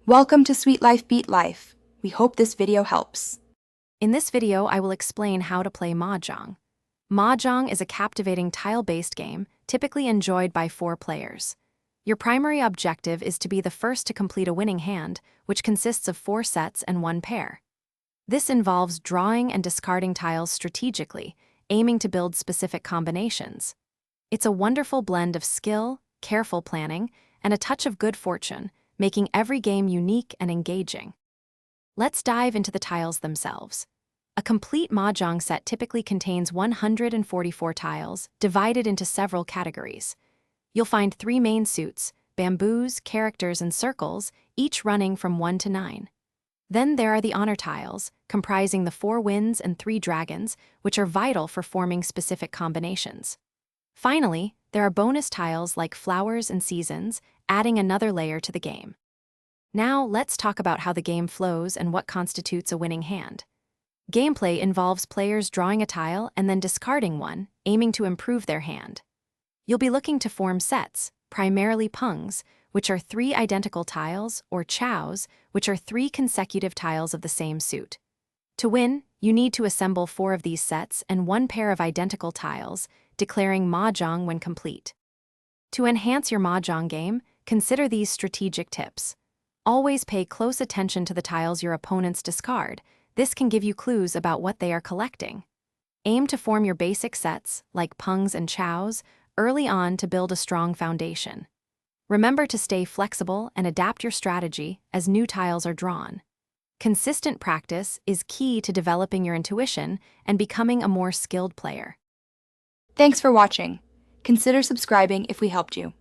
Welcome to Sweet Life Beat Life. We hope this video helps. In this video, I will explain how to play Mahjong. Mahjong is a captivating tile-based game, typically enjoyed by 4 players. Your primary objective is to be the first to complete a winning hand, which consists of 4 sets and 1 pair. This involves drawing and discarding tiles strategically, aiming to build specific combinations. It's a wonderful blend of skill, careful planning, and a touch of good fortune, making every game unique and engaging. Let's dive into the tiles themselves. A complete Mahjong set typically contains 144 tiles, divided into several categories. You'll find 3 main suits: bamboos, characters, and circles, each running from 1 to 9. Then there are the honor tiles, comprising the 4 winds and 3 dragons, which are vital for forming specific combinations. Finally, there are bonus tiles like flowers and seasons, adding another layer to the game. Now, let's talk about how the game flows and what constitutes a winning hand. Gameplay involves players drawing a tile and then discarding one, aiming to improve their hand. You'll be looking to form sets, primarily pungs, which are 3 identical tiles, or chows, which are 3 consecutive tiles of the same suit. To win, you need to assemble 4 of these sets and 1 pair of identical tiles, declaring Mahjong when complete. To enhance your Mahjong game, consider these strategic tips. Always pay close attention to the tiles your opponents discard. This can give you clues about what they are collecting. Aim to form your basic sets, like pungs and chows, early on to build a strong foundation. Remember to stay flexible and adapt your strategy as new tiles are drawn. Consistent practice is key to developing your intuition and becoming a more skilled player. Thanks for watching. Consider subscribing if we helped you.